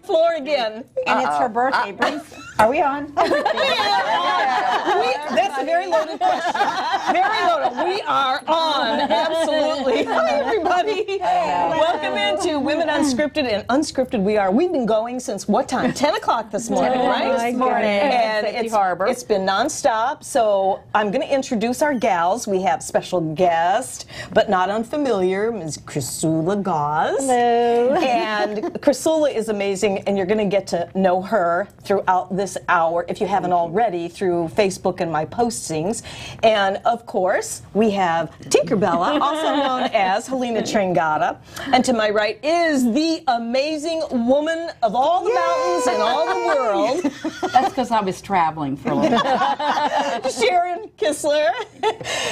floor again. And it's her birthday. Are we on? That's a very loaded question. Very loaded. We are on. Absolutely. Hi, everybody. Welcome into Women Unscripted and Unscripted. We've been going since what time? 10 o'clock this morning, right? This morning. And Harbor. it's been nonstop. So I'm going to introduce our gals. We have special guest, but not unfamiliar, Ms. Chrysula Gause. Hello. And Chrysula is amazing, and you're going to get to know her throughout this hour, if you haven't already, through Facebook and my postings. And of course, we have Tinkerbella, also known as Helena Trengata. And to my right is the amazing woman of all the mountains in all the world, That's because I was traveling for a little bit. Sharon Kistler.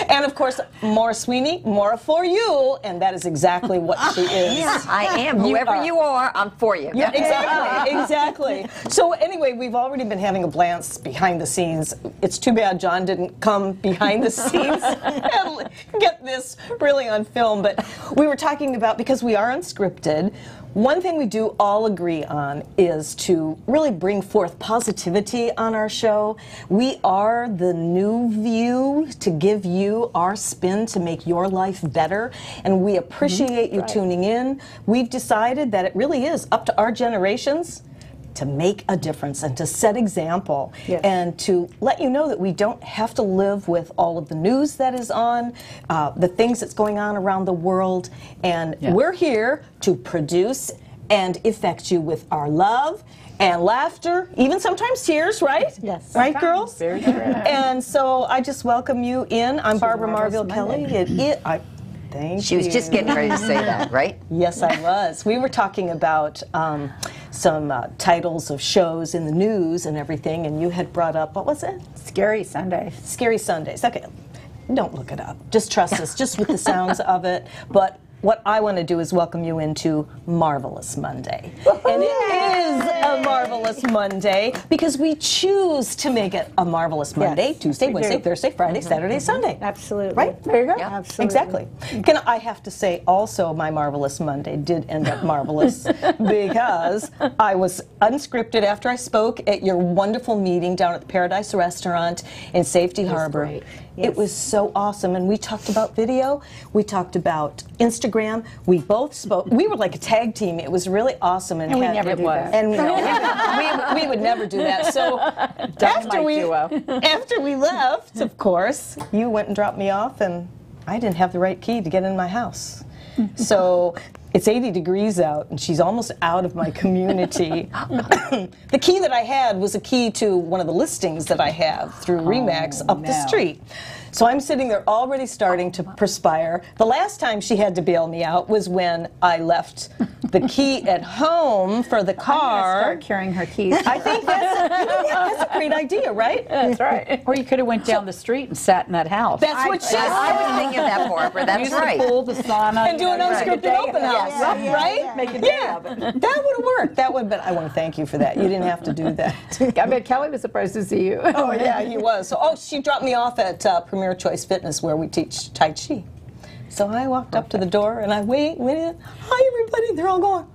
And of course, Maura Sweeney, Maura for you. And that is exactly what she is. Yes, I am. Whoever you are, I'm for you. Yeah, exactly, exactly. So anyway, we've already been having a glance behind the scenes. It's too bad John didn't come behind the scenes and get this really on film. But we were talking about, because we are unscripted, one thing we do all agree on is to really bring forth positivity on our show. We are the new view to give you our spin to make your life better, and we appreciate you tuning in. We've decided that it really is up to our generations to make a difference and to set example, and to let you know that we don't have to live with all of the news that is on, the things that's going on around the world, and we're here to produce and affect you with our love and laughter, even sometimes tears, right? Yes. Right, girls? Very true. And so I just welcome you in. I'm Barbara Marville Kelly. Thank you. She was just getting ready to say that, right? Yes, I was. We were talking about some titles of shows in the news and everything, and you had brought up, what was it? Scary Sunday. Scary Sundays. Okay, don't look it up. Just trust us, just with the sounds of it. But what I want to do is welcome you into Marvelous Monday. And it is a Marvelous Monday because we choose to make it a Marvelous Monday, Tuesday, Wednesday, Thursday, Friday, Saturday, Sunday. Absolutely. Right? There you go. Yeah. Absolutely. Exactly. I have to say also my Marvelous Monday did end up marvelous because I was unscripted after I spoke at your wonderful meeting down at the Paradise Restaurant in Safety Harbor. great. It was so awesome, and we talked about video, we talked about Instagram, we both spoke, we were like a tag team. It was really awesome. And we never do that. And we would never do that. So after we left, of course, you went and dropped me off, and I didn't have the right key to get in my house. So it's 80 degrees out, and she's almost out of my community. The key that I had was a key to one of the listings that I have through Remax up the street. So I'm sitting there already starting to perspire. The last time she had to bail me out was when I left the key at home for the car. Start carrying her keys. I think that's a great idea, right? That's right. Or you could have went down the street and sat in that house. That's what she I was thinking of that, Barbara. That's Use right. the pool, the sauna. and do an unscripted open house, right? Make a day of it. That would have worked. That would. But I want to thank you for that. You didn't have to do that. I bet Kelly was surprised to see you. Oh yeah, he was. So, she dropped me off at Premier Choice Fitness where we teach Tai Chi. So I walked up to the door and I went in. Hi everybody. They're all going.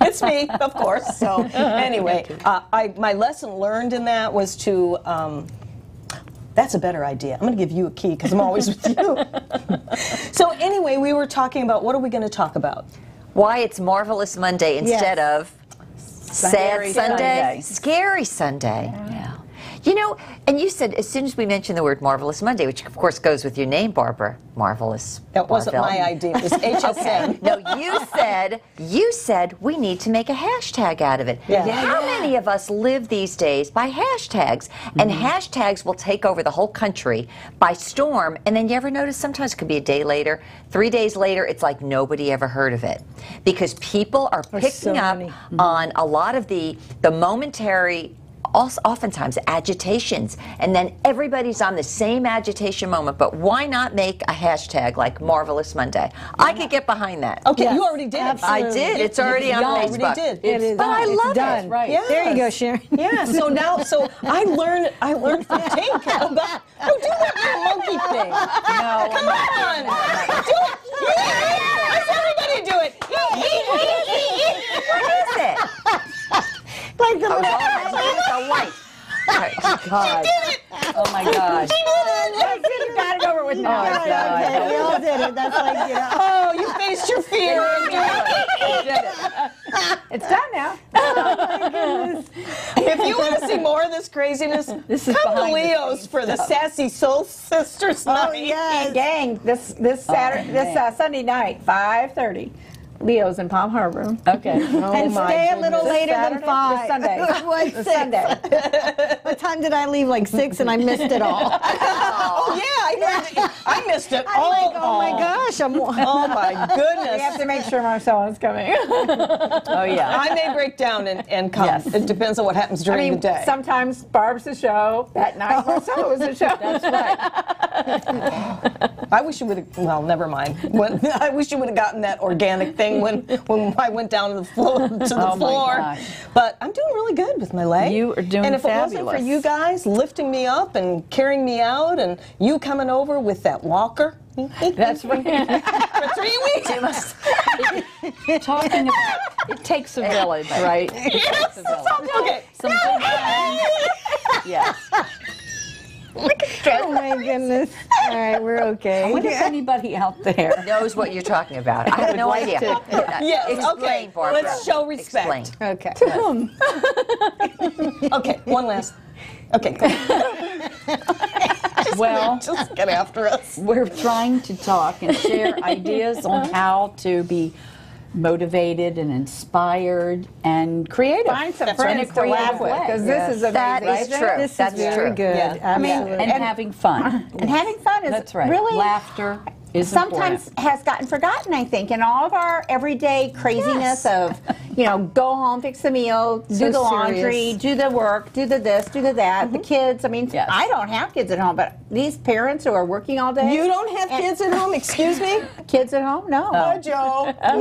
It's me, of course. So anyway, my lesson learned in that was to. That's a better idea. I'm going to give you a key because I'm always with you. So anyway, we were talking about what are we going to talk about? Why it's Marvelous Monday instead of Sad Sunday? Scary Sunday. Yeah. You know, and you said as soon as we mentioned the word Marvelous Monday, which of course goes with your name, Barbara, Marvelous. That wasn't Marvell. my idea. It was HSN. No, you said we need to make a hashtag out of it. Yeah. How many of us live these days by hashtags? And hashtags will take over the whole country by storm. And then you ever notice sometimes it could be a day later, 3 days later, it's like nobody ever heard of it. Because people are picking up on a lot of the momentary oftentimes agitations, and then everybody's on the same agitation moment. But why not make a hashtag like Marvelous Monday? I could get behind that. Okay, you already did. I did. It's already on Facebook. Already did. It is. But I love done. it. Right. Yes. There you go, Sharon. Yeah. So I learned from Tink about don't do that little monkey thing. No. Come on, do it. Yeah. Let's everybody do it. What is it? God. Oh my God. That's it. You got it over with now. Oh, God. Okay, we all did it. That's like, you know. Oh, you faced your fear. It's done now. If you want to see more of this craziness, This is come to behind the Leo's scenes for the stuff. Sassy Soul Sisters Oh, night. yes. Gang, this Saturday, man. Sunday night, 5:30. Leo's in Palm Harbor. Okay. And my stay a little This later Saturday? than 5. This Sunday. What, This 6? Sunday. What time did I leave? Like 6, and I missed it all. Oh, yeah, I missed it. I'm like, oh my gosh. Oh, my We have goodness. to make sure Marcella's coming. Oh, yeah. I may break down and come. Yes. It depends on what happens I during mean, the day. sometimes Barb's the show. That night, Marcella was the show. That's right. I wish you would have, well, never mind. I wish you would have gotten that organic thing when I went down to the floor. Oh, my gosh. But I'm doing really good with my leg. You are doing And if it wasn't for fabulous. you guys lifting me up and carrying me out and you coming over with that walker. That's right. For 3 weeks. Talking about, it takes a village, right? It takes a village. Okay. Some big friends. Yes. Oh my goodness. All right, we're I okay. wonder if anybody out there Knows what you're talking about. I have no like idea. to- Yes, Explain, okay. Barbara. Let's show respect. Explain. Okay. Okay, one last. Okay, go ahead. Well, Just get after us. we're trying to talk and share ideas on how to be motivated and inspired and creative. Find some That's right. friends to laugh with, because this is amazing. That is true. This That's is very true. good. Yeah. Absolutely. And having fun. And having fun is That's right. really Laughter is sometimes important. has gotten forgotten, I think, in all of our everyday craziness of, go home, fix the meal, do the laundry, serious. do the work, do the this, do the that. The kids, I mean, Yes. I don't have kids at home, but these parents who are working all day. You don't have kids at home, excuse me? Kids at home? No. Joe. I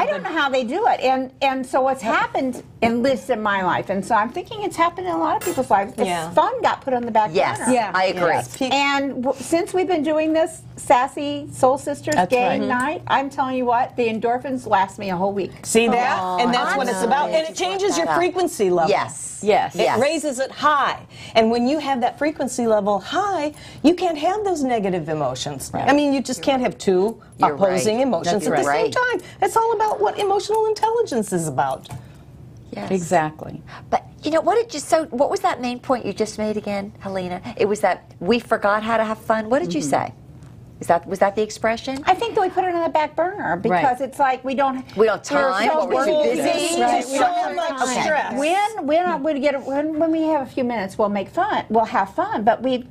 don't know how they do it. And so what's happened in this in my life, and so I'm thinking it's happened in a lot of people's lives, is Yeah. fun got put on the back Yes, burner. Yeah. I agree. Yes. And since we've been doing this Sassy Soul Sisters That's game right. night, I'm telling you what, the endorphins last me a whole week. See that? Oh, And that's what it's about. And it changes your frequency level. Yes. Yes. It raises it high. And when you have that frequency level high, you can't have those negative emotions. I mean, you just can't have two You're opposing right. emotions That's at the right. same time. It's all about what emotional intelligence is about. Yes. Exactly. But what was that main point you just made again, Helena? It was that we forgot how to have fun. What did you say? Was that the expression? I think that we put it on the back burner because Right. it's like we don't We don't have time, we're so or we're too busy. busy. Right. So We don't have much time. stress. When we have a few minutes, we'll have fun, but we'd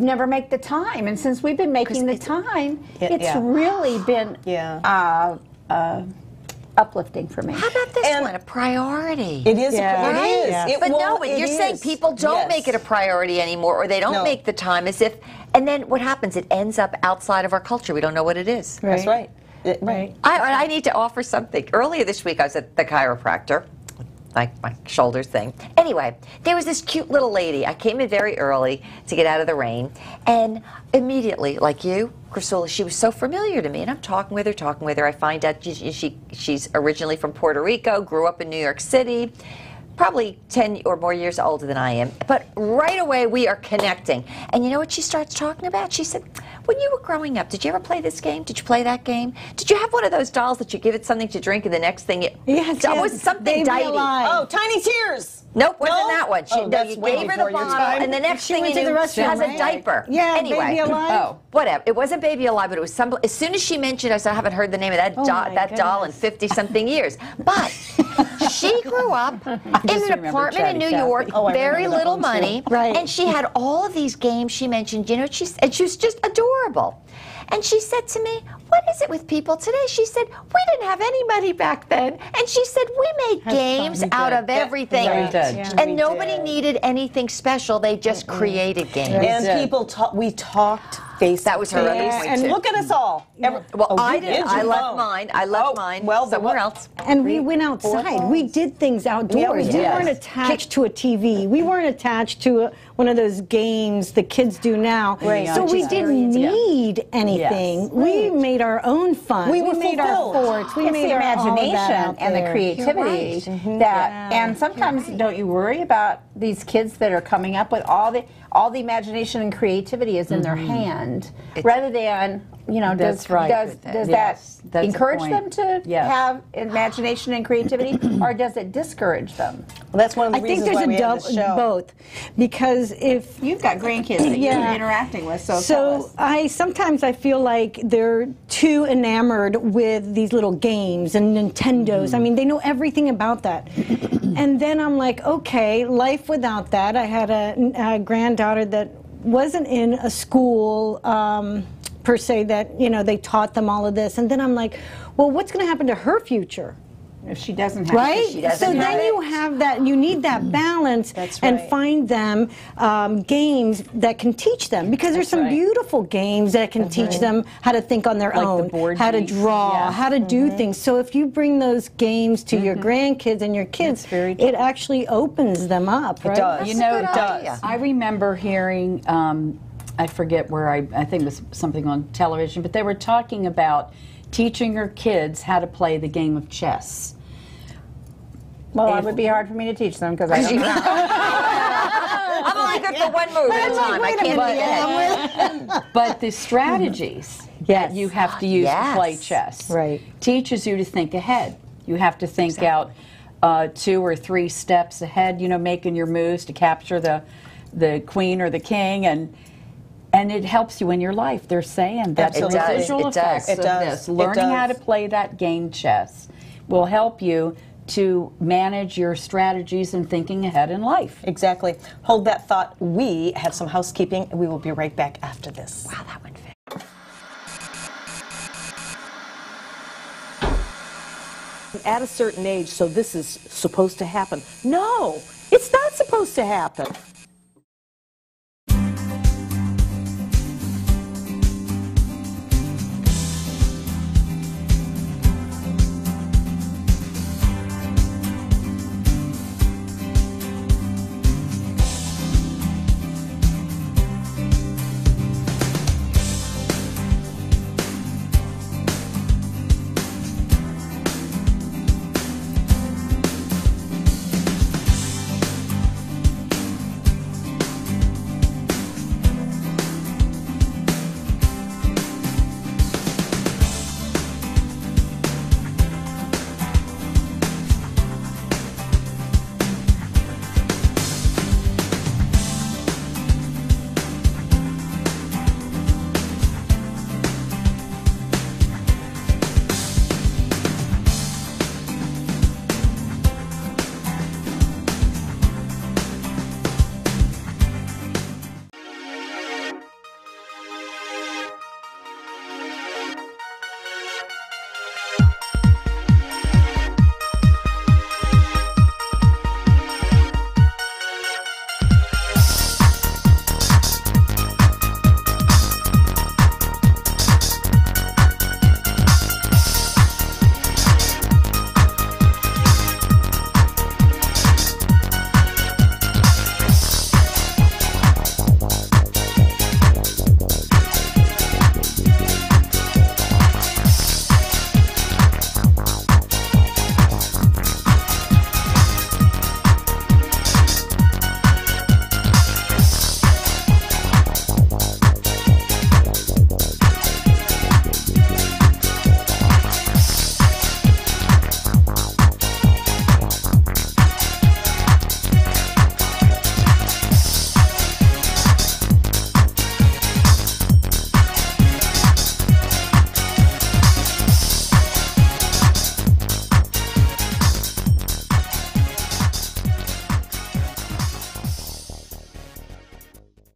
never make the time. And since we've been making the time, it's yeah. really been Yeah. uplifting for me. How about this And- one? A priority. It is. Yeah. It is. Yeah. It But no, won't- but it you're saying is. people don't Yes. make it a priority anymore, or they don't No. make the time as if, and then what happens? It ends up outside of our culture. We don't know what it is. That's right. Right. I need to offer something. Earlier this week, I was at the chiropractor, like my shoulders thing. Anyway, there was this cute little lady. I came in very early to get out of the rain, and immediately, like you, Crisula, she was so familiar to me, and I'm talking with her. I find out she's originally from Puerto Rico, grew up in New York City, probably 10 or more years older than I am. But right away, we are connecting. And you know what she starts talking about? She said, when you were growing up, did you ever play this game? Did you play that game? Did you have one of those dolls that you give it something to drink and the next thing Yes, that yes. was something Baby diety. Alive. Oh, Tiny Tears. Nope, wasn't No? that one. Oh, that's you way gave her before the your bottle, time. and the next She thing went you to the knew, restroom, she has a right? diaper. Yeah, anyway. Baby Alive. Oh. Whatever. It wasn't Baby Alive, but it was some. As soon as she mentioned, I said, I haven't heard the name of that Oh, my that doll in 50-something years. But she grew up in just an remember apartment in Chatty New Cathy. York, Oh, I very remember that little one, too. money, Right. and she had all of these games. She mentioned, and she was just adorable. And she said to me, what is it with people today? She said, we didn't have any money back then. And she said, we made games out of everything. Yeah, we did. Yeah. And nobody needed anything special. They just created games. And did. people we talked face. That was her other face. point, And too. look at us all. Well, Oh, I you did. I your left phone. mine. I Oh, left mine well, the somewhere what- else. And we went outside. We did things outdoors. we We did. weren't attached to a TV. We weren't attached to one of those games the kids do now. Right. So we didn't Yeah. need anything. Yes. We made our own fun. We were made our fulfilled. forts. We It's made the our all of that imagination out and the there. creativity that, and sometimes don't you worry about these kids that are coming up with all the imagination and creativity is in their hand, rather than That's does right. does Yes, that that's a encourage point. them to Yes. have imagination and creativity, or does it discourage them? Well, that's one of the I think reasons there's why a we have this show. both, because if You've got grandkids that Yeah. you're interacting with, so tell So us. I feel like they're too enamored with these little games and Nintendos. I mean, they know everything about that. And then I'm like, okay, life without that. I had a granddaughter that wasn't in a school per se that they taught them all of this. And then I'm like, well, what's going to happen to her future? If she doesn't have Right? it, she doesn't So have then it. you have that, you need that balance and right. find them games that can teach them. Because there's some right. beautiful games that can teach them how to think on their Like the own, board how to games. draw, Yeah. how to do things. So if you bring those games to your grandkids and your kids, very true. it actually opens them up, right? It does. You know, a good idea. I remember hearing, I forget where, I think it was something on television, but they were talking about teaching your kids how to play the game of chess. Well, it would be hard for me to teach them because I don't know. I'm only good for one move at a time. I can't do that. But the strategies Yes. that you have to use Yes. to play chess Right. teaches you to think ahead. You have to think out 2 or 3 steps ahead, making your moves to capture the queen or the king, and it helps you in your life. They're saying that the Absolutely. residual It does. effects It of does. this, It learning how to does. play that game chess, will help you to manage your strategies and thinking ahead in life. Exactly. Hold that thought. We have some housekeeping, and we will be right back after this. Wow, that went fast. At a certain age, so this is supposed to happen. No, it's not supposed to happen.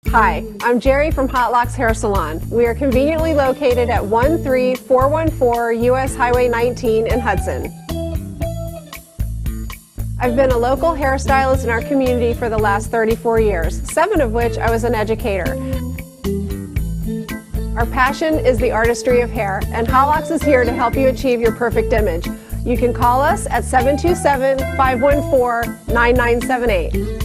Hi, I'm Jerry from Hot Locks Hair Salon. We are conveniently located at 13414 US Highway 19 in Hudson. I've been a local hairstylist in our community for the last 34 years, 7 of which I was an educator. Our passion is the artistry of hair, and Hot Locks is here to help you achieve your perfect image. You can call us at 727-514-9978.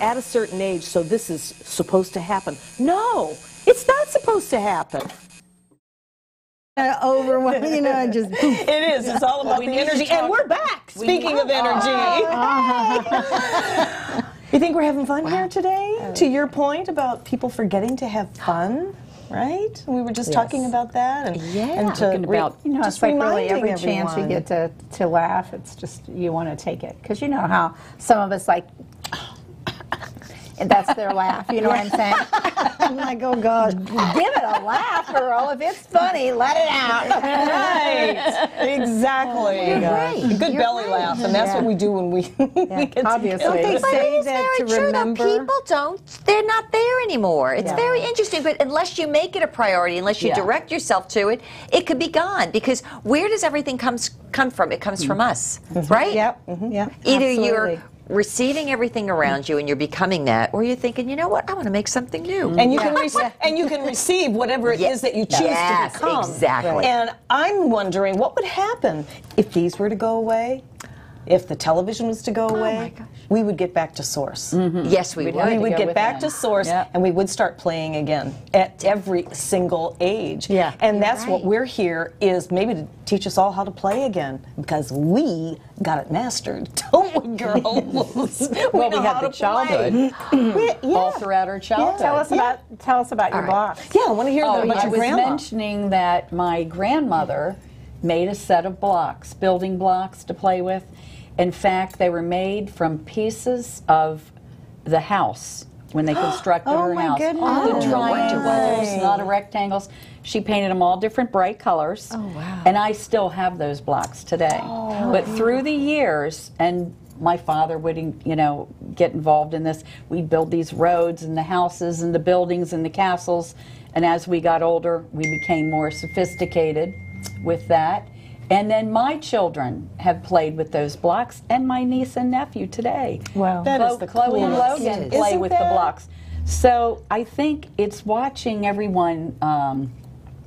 at a certain age, so this is supposed to happen. No, it's not supposed to happen. Overwhelming, you know, just poof. It is. It's all about the energy. And we're back. Speaking of energy. You think we're having fun here today? To your point about people forgetting to have fun, right? We were just talking about that. And, and talking about, You know, just it's like really reminding every chance you everyone. get to laugh, it's just, you want to take it. Because you know how some of us like, and that's their laugh, you know what I'm saying? I'm like, oh gosh. Give it a laugh, girl. If it's funny, let it out. Right. Exactly. You're right. A good You're belly right. laugh, and that's what we do when we, we get obviously. together. They But say It's that very to true, though. remember. People they're not there anymore. It's very interesting, but unless you make it a priority, unless you direct yourself to it, it could be gone. Because where does everything come from? It comes from us, right? Yep. Yep. Either Absolutely. you're receiving everything around you and you're becoming that, or you're thinking, you know what, I want to make something new. And you can and you can receive whatever it is that you choose to become. Exactly. And I'm wondering what would happen if these were to go away, if the television was to go away. my gosh. We would get back to source. Yes, we We'd would. have We to would go get with back them. to source, Yep. and we would start playing again at every single age. Yeah. And that's what right. we're here is maybe to teach us all how to play again, because we got it mastered, don't we, girls? Well, know we had how the to childhood play. all throughout our childhood. Tell us about your blocks. Yeah, I want to hear about I your was grandma. mentioning that my grandmother made a set of blocks, building blocks to play with. In fact, they were made from pieces of the house when they constructed her my house. goodness. The Oh, triangles, not the rectangles. She painted them all different bright colors. Oh, wow. And I still have those blocks today. But through the years, and my father would, you know, get involved in this. We'd build these roads and the houses and the buildings and the castles. And as we got older, we became more sophisticated with that. And then my children have played with those blocks, and my niece and nephew today. Wow. That is the Chloe and coolest. Logan play Isn't with the that? blocks. So I think it's watching everyone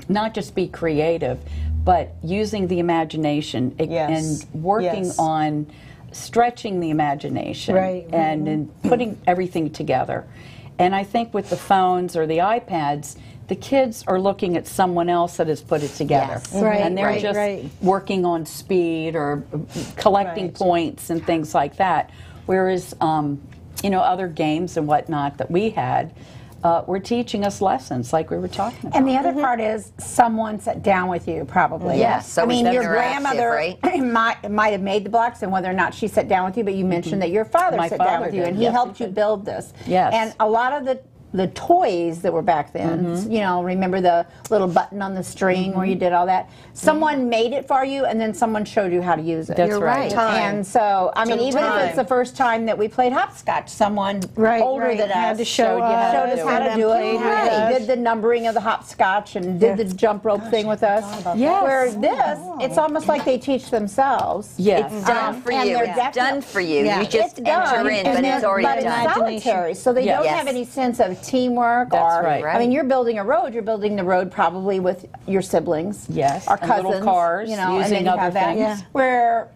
not just be creative, but using the imagination Yes. and working Yes. on stretching the imagination Right, and putting everything together. And I think with the phones or the iPads, the kids are looking at someone else that has put it together. Yes. Right, And they're right, just right. working on speed or collecting Right. points and things like that. Whereas, you know, other games and whatnot that we had were teaching us lessons like we were talking about. And the other part is someone sat down with you, probably. Yes, so I mean, it's your interactive, grandmother right? might have made the blocks, and whether or not she sat down with you, but you mentioned that your father My sat down father with you, did, and he yes, helped he you did. build this. Yes. And a lot of the toys that were back then, you know, remember the little button on the string where you did all that? Someone made it for you, and then someone showed you how to use it. That's You're right. right. And so, I mean, Took even if time. it's the first time that we played hopscotch, someone older than Had us to show you how to showed do us it. how to And do played it. with Right. us. Did the numbering of the hopscotch and did the jump rope thing with us. Yes. Where this, it's almost like they teach themselves. Yes. It's done for and you. they're It's definite- done for you. Yeah. You just It's done, enter in, and but then- it's already but it's done. solitary, so they Yes. don't Yes. have any sense of teamwork. That's or, right. I mean, you're building a road. You're building the road probably with your siblings. Yes, Or and little cousins. cars, you know, using and then you other have that. things. Yeah. Where,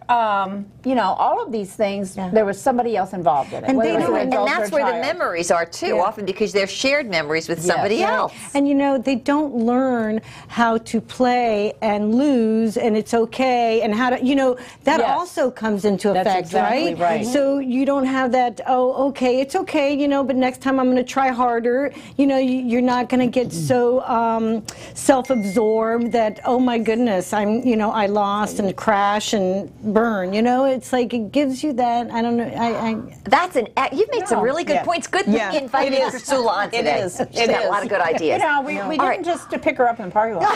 you know, all of these things, there was somebody else involved in it. And whether they it was don't- an And adult or that's a where the child. memories are too, often because they're shared memories with somebody Yes. else. And you know, they don't learn how to play and lose, and it's okay, and how to, you know, that Yes. also comes into That's effect, exactly right. So you don't have that, oh, okay, it's okay, you know, but next time I'm going to try harder. You know, you're not going to get so self-absorbed that, oh my goodness, I lost and crash and burn. You know, it's like it gives you that. I don't know. That's you've made some really good Yeah. points. Good thing Yeah. you invited It is. Mr. Sula on It today. is. She's It got is. a lot of good ideas. You know, we All didn't right. just to pick her up in the parking lot.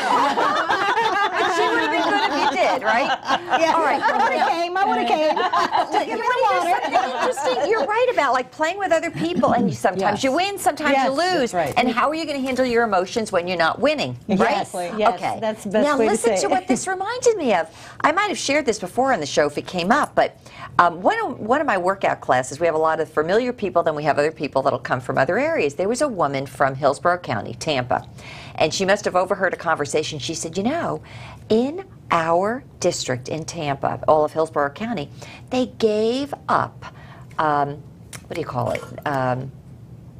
She would have been good if you did, right? All right. I would have came. You want to hear something interesting? You're right about like playing with other people, and sometimes Yes. you win, sometimes Yes. you lose. That's right. And how are you going to handle your emotions when you're not winning? Exactly. Right? Yes, Okay. that's the best now way to listen say to it. what this reminded me of. I might have shared this before on the show if it came up, but one of my workout classes, we have a lot of familiar people, then we have other people that'll come from other areas. There was a woman from Hillsborough County, Tampa, and she must have overheard a conversation. She said, you know, in our district in Tampa, all of Hillsborough County, they gave up what do you call it?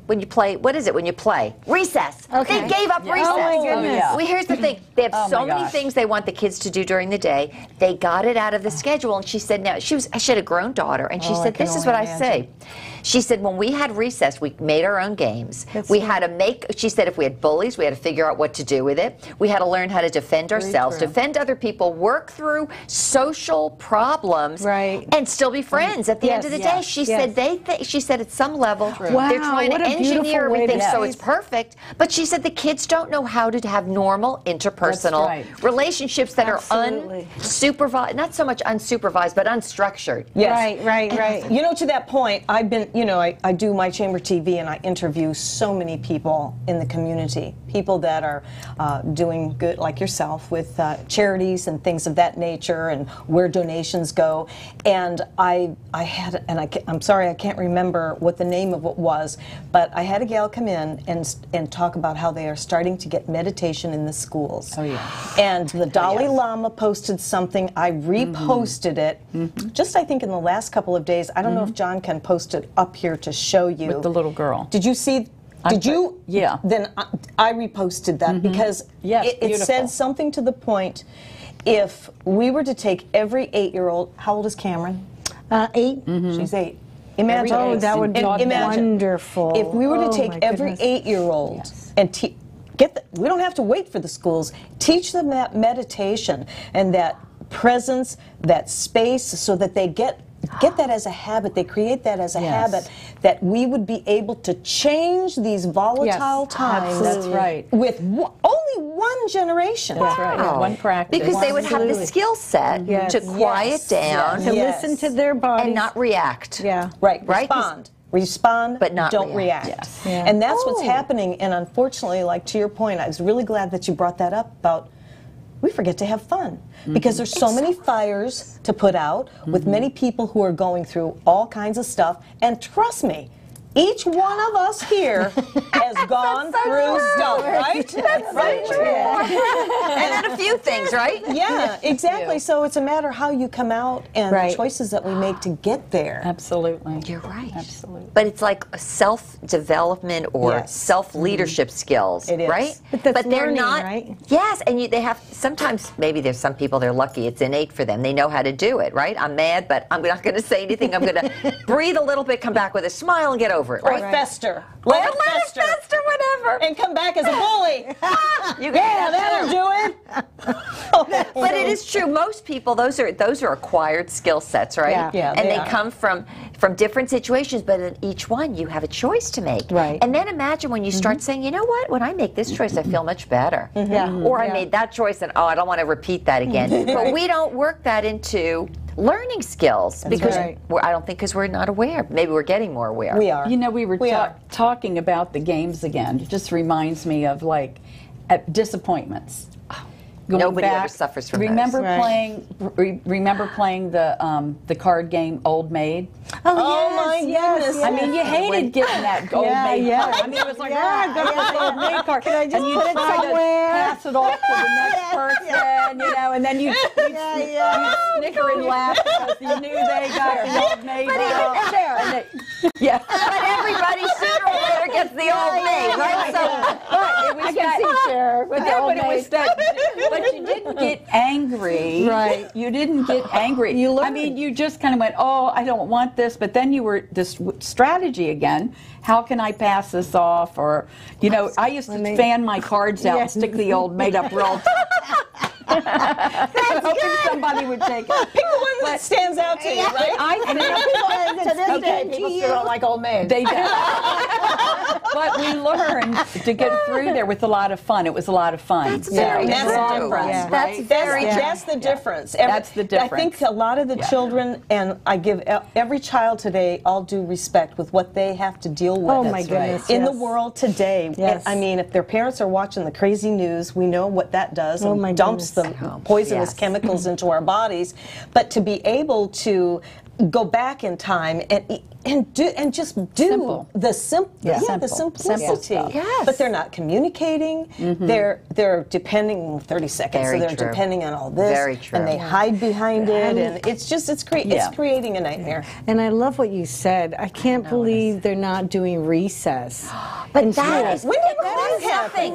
When you play, what is it when you play? Recess. Okay. They gave up recess. Oh my goodness. yeah. Well, here's the thing. They have Oh, so my many gosh. things they want the kids to do during the day. They got it out of the schedule, and she said, now, she had a grown daughter, and she said, can this is only what I say. She said, when we had recess, we made our own games. We had to make, she said, if we had bullies, we had to figure out what to do with it. We had to learn how to defend ourselves, true. defend other people, work through social problems, Right. and still be friends at the end of the day. yes, She said she said at some level, Wow, they're trying what to a beautiful engineer way to everything so say it's perfect, but she said the kids don't know how to have normal interpersonal right. relationships that Absolutely. are unsupervised, not so much unsupervised, but unstructured. Yes. Right. You know, to that point, I've been, you know, I do My Chamber TV and I interview so many people in the community, people that are doing good, like yourself, with charities and things of that nature and where donations go. And I had, and I'm sorry, I can't remember what the name of it was, but I had a gal come in and talk about how they are starting to get meditation in the schools. Oh, yeah. And the Dalai Lama posted something. I reposted it, just I think in the last couple of days. I don't know if John can post it up here to show you. With the little girl. Did you see? Did you? Yeah. Then I reposted that because Yes, it beautiful. said something to the point. If we were to take every 8-year-old, how old is Cameron? 8. She's 8. Imagine. Oh, that would be wonderful. If we were to Oh, take my every goodness. 8-year-old and we don't have to wait for the schools. Teach them that meditation and that presence, that space, so that they get that as a habit. They create that as a habit, that we would be able to change these volatile times. That's right. With only one generation. That's right. Wow. One practice. Because they would have the Absolutely. skill set Yes. to quiet Yes. down To Yes. listen to their bodies. and not react. Yeah. Right. Right? Respond, But not don't react. react. Yes. Yeah. And that's what's happening. And unfortunately, like to your point, I was really glad that you brought that up about we forget to have fun because there's so many fires to put out with many people who are going through all kinds of stuff. And trust me, each one of us here has gone through stuff, right? That's right. And then a few things, right? Yeah, exactly. So it's a matter how you come out and Right. the choices that we make to get there. Absolutely. You're right. Absolutely. But it's like a self-development or Yes. self-leadership skills, It is. right? But that's they're learning, not. right? Yes, and they have. Sometimes maybe there's some people they're lucky; it's innate for them. They know how to do it, right? I'm mad, but I'm not going to say anything. I'm going to breathe a little bit, come back with a smile, and get over it, Or right? fester. Or Let it fester. whatever. And come back as a bully. You Yeah, that'll do it. But it is true. Most people, those are acquired skill sets, right? Yeah. Yeah, and they they are. come from different situations, but in each one you have a choice to make. Right. And then imagine when you start saying, you know what? When I make this choice, I feel much better. Yeah. Or I made that choice, and I don't want to repeat that again. But we don't work that into learning skills because right. I don't think because we're not aware. Maybe we're getting more aware. We are. You know, we were are. talking about the games again. It just reminds me of like disappointments. Going Nobody ever back, suffers from remember those. Right. remember playing the card game Old Maid? Oh my goodness. I mean, you hated getting that Old Yeah, Maid yeah. card. I mean, it was like, Yeah, I got this Old Maid card. Can I just and you put it try somewhere? to pass it off to the next person, you know, and then you snicker and laugh because you knew they got the Old Maid card. And they- yeah. But everybody sooner or later gets the old maid, right? So But it was but you didn't get angry. Right. You didn't get angry. I mean, you just kind of went, oh, I don't want this. But then you were this strategy again. How can I pass this off? Or, you know, I used to fan my cards out and stick the Old Maid up real hoping somebody would take it. Pick the one that stands out to you, right? I think To this day, people still don't like old maids. they did. But we learned to get through there with a lot of fun. It was a lot of fun. That's very That's true. the difference. Yeah. That's very true. That's the difference. That's the I difference. think a lot of the children, and I give every child today all due respect with what they have to deal with. Oh, my goodness, In the yes. world today. Yes. I mean, if their parents are watching the crazy news, we know what that does Oh, and my dumps the poisonous Yes. chemicals into our bodies. But to be able to go back in time and just do Simple. the the Simple. simplicity. Simple Yes. But they're not communicating. They're depending 30 seconds. Very so they're true. depending on all this. Very true. And they hide behind it, and it's creating a nightmare. And I love what you said. I can't believe they're not doing recess. But that is When did that that is happen? something.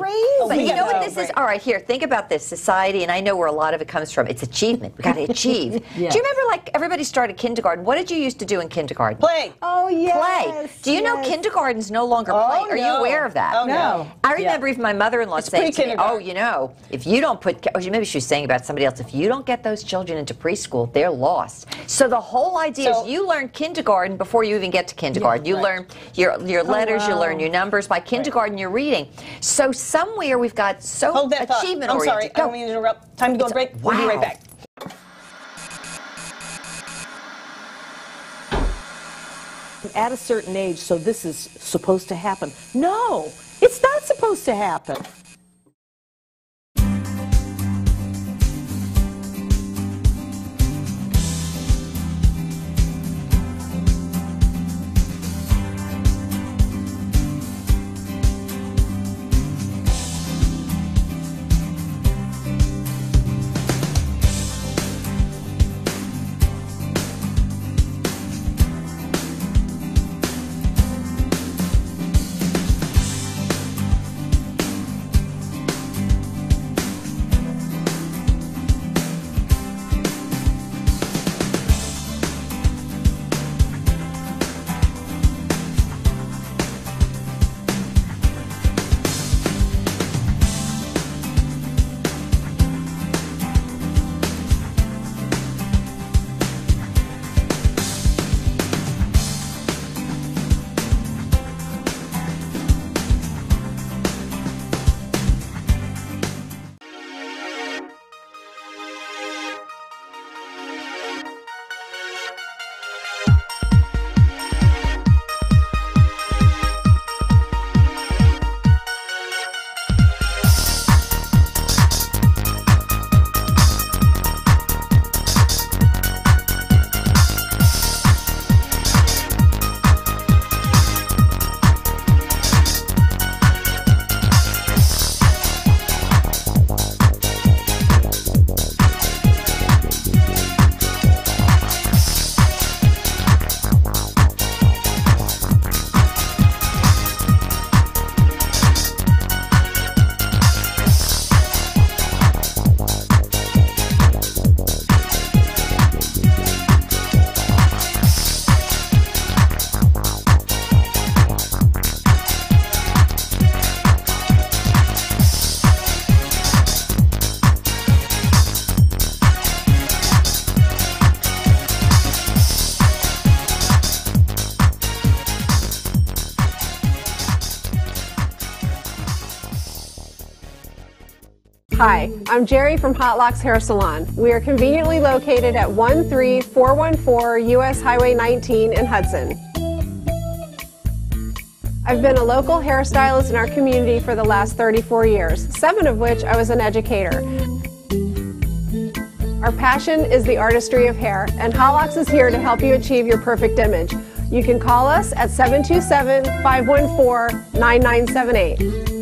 But you know what Oh, this is? All right, here, think about this society, and I know where a lot of it comes from. It's achievement. We got to achieve. Yes. Do you remember, like, everybody started kindergarten? What did you used to do in kindergarten? Play. Oh, yes. Play. Do you know kindergarten's no longer play? Are you no. aware of that? Oh, no. I remember even my mother-in-law saying to me, pre-kindergarten. "Oh, you know, if you don't put," maybe she was saying about somebody else, if you don't get those children into preschool, they're lost. So the whole idea is you learn kindergarten before you even get to kindergarten. You learn your letters, you learn your numbers. By kindergarten, you're reading. So somewhere we've got so Hold that thought. achievement I'm sorry. oriented. I don't mean to interrupt. Time to go on break. We'll be right Wow. back. At a certain age, so this is supposed to happen. No, it's not supposed to happen. Hi, I'm Jerry from Hot Locks Hair Salon. We are conveniently located at 13414 US Highway 19 in Hudson. I've been a local hairstylist in our community for the last 34 years, 7 of which I was an educator. Our passion is the artistry of hair, and Hot Locks is here to help you achieve your perfect image. You can call us at 727-514-9978.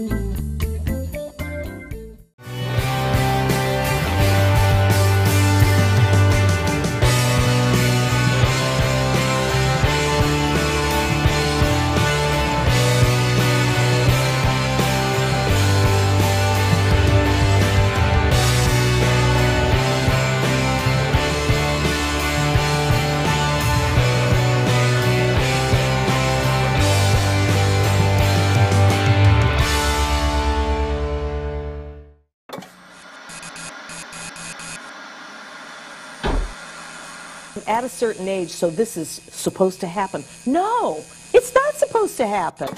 At a certain age, so this is supposed to happen. No, it's not supposed to happen.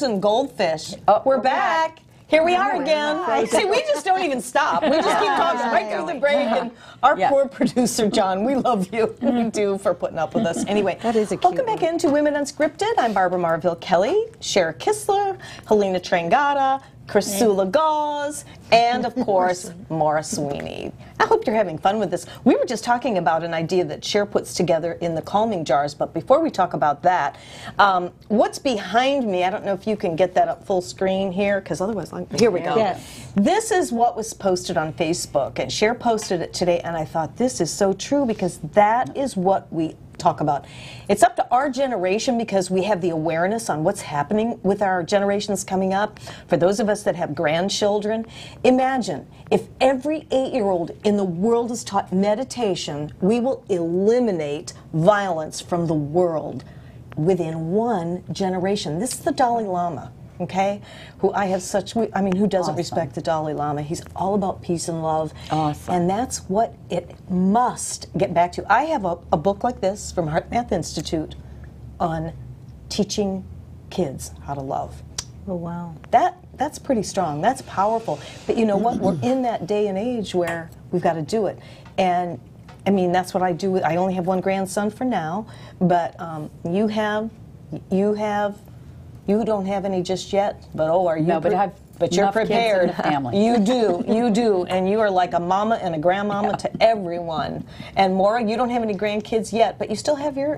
And goldfish. We're back. Here we are again. See, we just don't even stop. We just keep talking right through the break. And our poor producer, John, we love you. We do, for putting up with us. Anyway, That is a cute welcome back into Women Unscripted. I'm Barbara Marville Kelly, Cher Kistler, Helena Trangata, Chrysula Gauze, and of course, Maura Sweeney. I hope you're having fun with this. We were just talking about an idea that Cher puts together in the calming jars, but before we talk about that, what's behind me, I don't know if you can get that up full screen here, because otherwise, here we go. Yeah. This is what was posted on Facebook, and Cher posted it today, and I thought, this is so true, because that is what we talk about. It's up to our generation because we have the awareness on what's happening with our generations coming up. For those of us that have grandchildren, imagine if every 8-year-old in the world is taught meditation, we will eliminate violence from the world within one generation. This is the Dalai Lama. Okay, who I have such, I mean, who doesn't respect the Dalai Lama? He's all about peace and love. Awesome. And that's what it must get back to. I have a book like this from Heart Math Institute on teaching kids how to love. Oh, wow. That's pretty strong. That's powerful. But you know what? We're in that day and age where we've got to do it. And I mean, that's what I do. I only have one grandson for now, but you don't have any just yet, but are you? No, but I've but you're enough kids in prepared. the family. You do, and you are like a mama and a grandmama to everyone. And Maura, you don't have any grandkids yet, but you still have your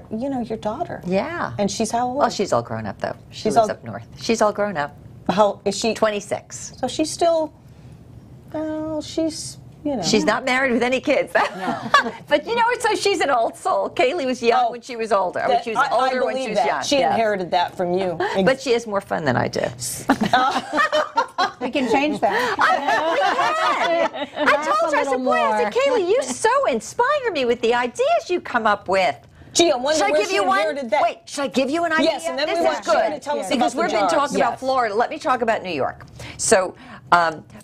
daughter. Yeah. And she's how old? Well, she's all grown up, though. She She's lives all- up north. She's all grown up. How is she? 26. So she's still. Well, she's. She's not married with any kids. But you know, so she's an old soul. Kaylee was young when she was older. When she was older when she was young. She inherited that from you. But she has more fun than I do. We can change that. I told her, I said, boy, I said, Kaylee, you so inspire me with the ideas you come up with. Gee, I wonder Should I where give she you one? inherited that. Wait, should I give you an idea? Yes, and then this we is want you to good tell us because about we've the been jars. talking about Yes. Florida. Let me talk about New York. So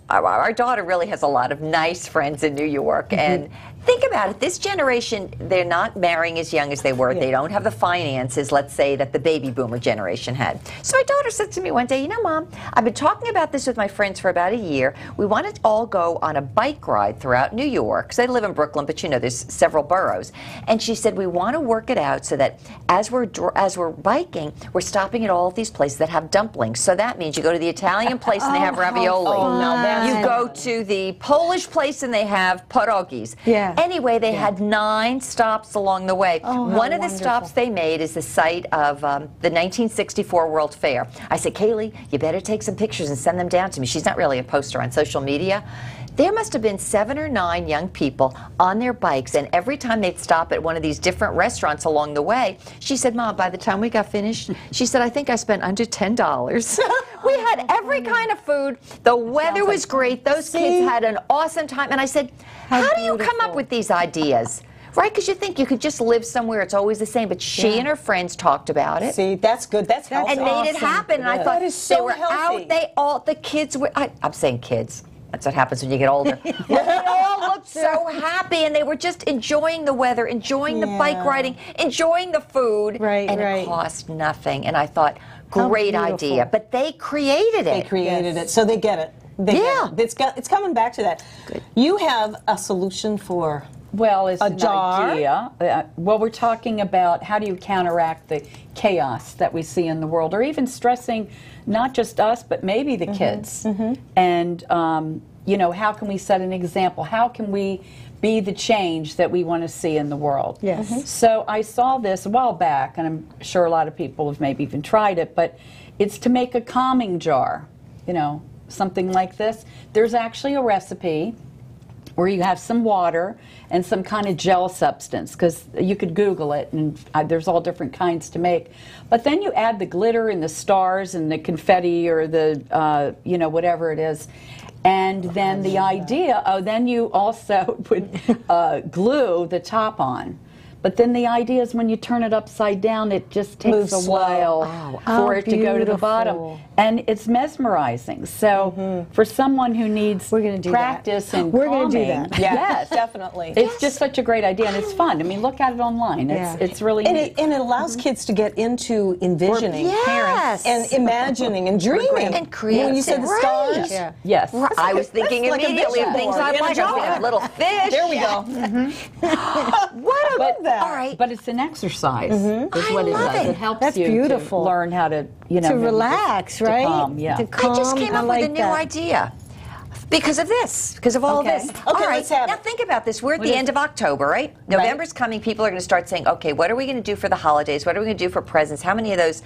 our daughter really has a lot of nice friends in New York, and think about it. This generation, they're not marrying as young as they were. They don't have the finances, let's say, that the baby boomer generation had. So my daughter said to me one day, you know, Mom, I've been talking about this with my friends for about a year. We want to all go on a bike ride throughout New York, because I live in Brooklyn, but you know, there's several boroughs. And she said, we want to work it out so that as we're biking, we're stopping at all of these places that have dumplings. So that means you go to the Italian place and they have ravioli. Oh, now that's You go fun. to the Polish place and they have pierogies. Yeah. Anyway, they had 9 stops along the way. One of the stops they made is the site of the 1964 World Fair. I said, Kaylee, you better take some pictures and send them down to me. She's not really a poster on social media. There must have been 7 or 9 young people on their bikes, and every time they'd stop at one of these different restaurants along the way, she said, Mom, by the time we got finished, she said, I think I spent under $10. We had every kind of food. The weather was great. Those kids had an awesome time. And I said, how do you come up with these ideas? Right, because you think you could just live somewhere, it's always the same. But she and her friends talked about it. See, that's good. That's healthy. And made it happen. And I thought That is so they were healthy. out. The kids were. I'm saying kids. That's what happens when you get older. They all looked so happy, and they were just enjoying the weather, enjoying the bike riding, enjoying the food, and it cost nothing. And I thought, great idea. But they created it. They created it, so they get it. They get it. It's coming back to that. Good. You have a solution for. Well, it's A an jar? idea. Well, we're talking about how do you counteract the chaos that we see in the world, or even stressing not just us, but maybe the kids. And, you know, how can we set an example? How can we be the change that we want to see in the world? Yes. So I saw this a while back, and I'm sure a lot of people have maybe even tried it, but it's to make a calming jar, you know, something like this. There's actually a recipe where you have some water and some kind of gel substance, because you could Google it, and there's all different kinds to make. But then you add the glitter and the stars and the confetti or the, you know, whatever it is. And then the idea, then you also would glue the top on. But then the idea is when you turn it upside down, it just takes Moves a slow. while for it to go to the bottom. And it's mesmerizing. So for someone who needs We're gonna do practice that. and We're gonna do calming, that. yes, Definitely. it's just such a great idea, and it's fun. I mean, look at it online. It's really And neat. it allows kids to get into envisioning, Yes. and imagining, and dreaming. And creating. When you said the Right. stars, Yeah. Yes. I was thinking like a immediately of vision things board I'd in a like. I was thinking jar. of little fish. there we go. What a that. All right. But it's an exercise. Is what it love does. it. It helps That's you beautiful. to learn how to, you know, To maybe relax, to right? calm, yeah. To calm. I just came up like with a new that. idea. Because of this, because of all Okay. of this. Okay, all right, let's have now it. think about this. We're at the end of October, right? November's coming. People are going to start saying, okay, what are we going to do for the holidays? What are we going to do for presents? How many of those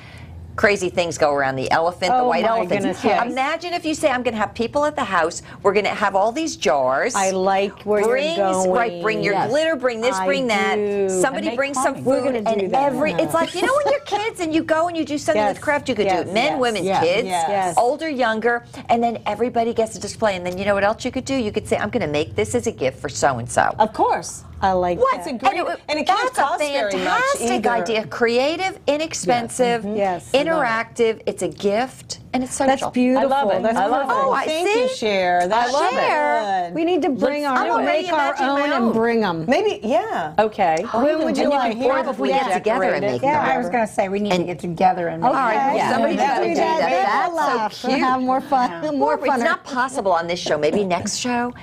crazy things go around? The elephant, the Oh, white my elephants. goodness, yes. Imagine if you say, I'm going to have people at the house. We're going to have all these jars. I like where you're going. Right, bring your Yes. glitter, bring this, I bring that. do. Somebody And make brings some calming. food. We're gonna do and that. it's like, you know when you're kids and you go and you do something Yes, with craft, you could do yes, it. Men, yes, women, yes, kids, yes. older, younger, and then everybody gets to display. And then you know what else you could do? You could say, I'm going to make this as a gift for so-and-so. Of course. I like What? that. It's a great, and it can't That's cost a very much fantastic either. idea. Creative, inexpensive, Yes. interactive. It's a gift, and it's social. That's beautiful. I love it. That's I love it. perfect. Oh, I Thank see. you, Cher. That's love it. good. We need to bring I'm our already make our imagining my own own. and bring them. Maybe, yeah. Okay. When would you And like? can probably get together and make Yeah, them. I was going to say we need to get together and make All right, well, it. somebody's Yeah. got to do Do that. that. We'll That's so We'll cute. have more fun. More It's fun. not possible on this show. Maybe next show.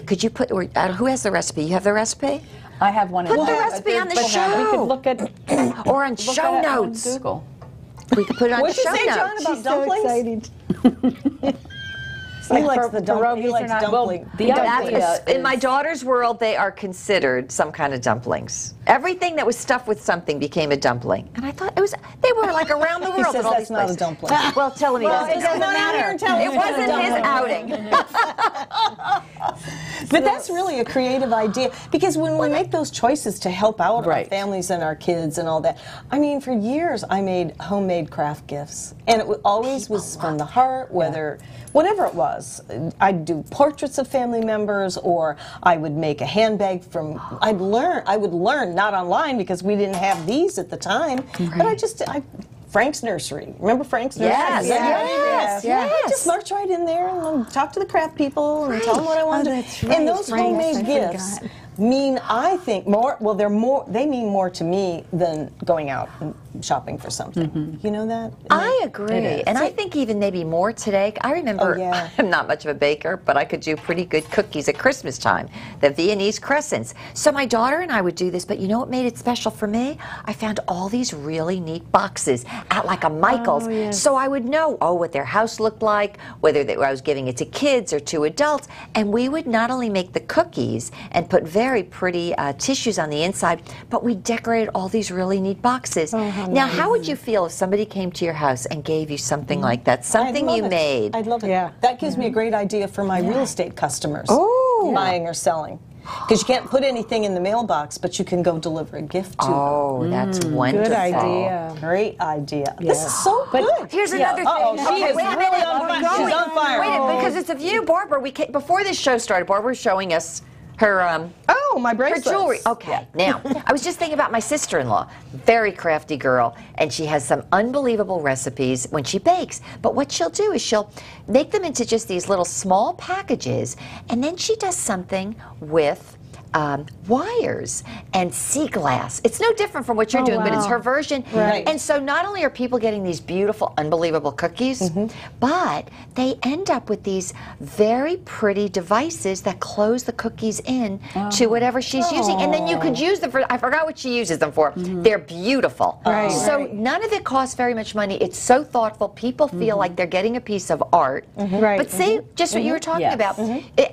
Could you put? Who has the recipe? You have the recipe, I have one. Put in the mind. recipe on the But show. We could look at or on look show at it on notes. Google. We could put it on What'd you show say, John, notes. about dumplings? excited. He likes the pierogies He are likes not- dumpling. The other That's idea in my daughter's world, they are considered some kind of dumplings. Everything that was stuffed with something became a dumpling, and I thought it was. They were like around the He world says at all that's these not a places. dumpling. Well, tell him he doesn't. it doesn't know. matter. It wasn't his outing. But that's really a creative idea because when we make those choices to help out our Right. families and our kids and all that, I mean, for years I made homemade craft gifts, and it always was from the heart, whatever it was. I'd do portraits of family members, or I would make a handbag from. I would learn not online because we didn't have these at the time, but Frank's Nursery. Remember Frank's Nursery? Yes, Yes. yes. I just march right in there and talk to the craft people and tell them what I want to do. that's right, And those Frank's, homemade I gifts forgot. mean, I think, more. Well, they mean more to me than going out and shopping for something. You know that? I agree, and I think even maybe more today. I remember Oh, yeah. I'm not much of a baker, but I could do pretty good cookies at Christmas time, the Viennese crescents. So my daughter and I would do this, but you know what made it special for me? I found all these really neat boxes at like a Michael's, so I would know what their house looked like, whether I was giving it to kids or to adults, and we would not only make the cookies and put very pretty tissues on the inside, but we decorated all these really neat boxes. Now, how would you feel if somebody came to your house and gave you something like that, something you made? I'd love it. Yeah. That gives me a great idea for my real estate customers buying or selling. Because you can't put anything in the mailbox, but you can go deliver a gift to them. Oh, that's wonderful. Good idea. Great idea. This is so good. Here's another thing. Uh-oh, she is wait a really minute. on We're fire. She's going. on fire. Wait a minute, because it's of you, Barbara. Before this show started, Barbara was showing us her Oh, my her bracelets. jewelry. Okay, now I was just thinking about my sister-in-law, very crafty girl, and she has some unbelievable recipes when she bakes. But what she'll do is she'll make them into just these little small packages, and then she does something with wires and sea glass. It's no different from what you're doing, but it's her version. Right. And so not only are people getting these beautiful, unbelievable cookies, but they end up with these very pretty devices that close the cookies in to whatever she's using. And then you could use them for, I forgot what she uses them for. They're beautiful. Right. So none of it costs very much money. It's so thoughtful. People feel like they're getting a piece of art. Right. But say, just what you were talking Yes. about,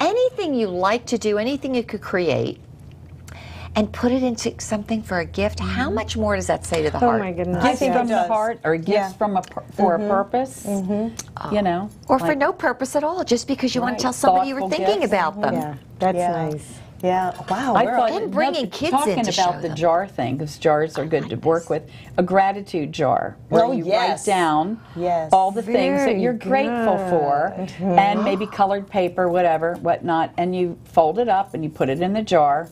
anything you like to do, anything you could create, and put it into something for a gift, how much more does that say to the Oh heart? my goodness. Gifts think it from the does. heart, or gifts from for a purpose. You know, Or for like- no purpose at all, just because you want Right. to tell somebody you were Thoughtful thinking gifts. about them. Yeah, that's Yeah. nice. Yeah. Wow. I we're thought And bringing kids in talking to show about the them. jar thing, because jars are good to work with. A gratitude jar where Oh, you yes. write down Yes. all the things that Very you're grateful for, Mm-hmm. and maybe colored paper, whatever, whatnot, and you fold it up and you put it in the jar,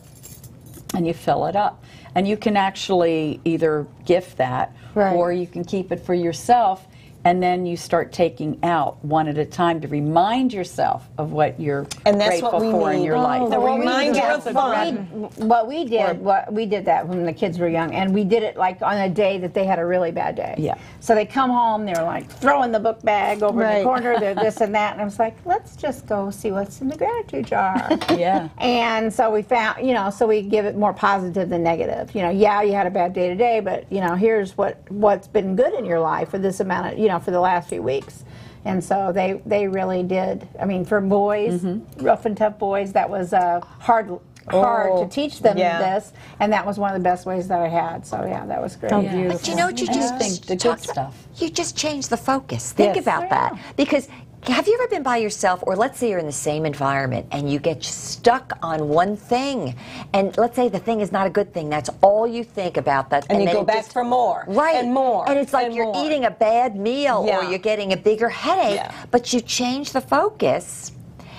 and you fill it up. And you can actually either gift that, Right. or you can keep it for yourself. and then you start taking out one at a time to remind yourself of what you're And that's grateful what we for in need. your life. The reminder of fun. What we did that when the kids were young, and we did it like on a day that they had a really bad day. Yeah. So they come home, they're like throwing the book bag over in the corner, they're this and that, and I was like, let's just go see what's in the gratitude jar. Yeah. And so we found, so we give it more positive than negative. Yeah, you had a bad day today, but here's what's been good in your life for this amount of, for the last few weeks. And so they really did. I mean, for boys, rough and tough boys, that was hard to teach them this, and that was one of the best ways that I had. So yeah, that was great. But you know what you just think the good stuff. You just change the focus. Think about that. Because have you ever been by yourself, or let's say you're in the same environment and you get stuck on one thing, and let's say the thing is not a good thing, that's all you think about, that, And you then go it back just- for more. Right. And more. And it's like and you're more. eating a bad meal or you're getting a bigger headache, but you change the focus.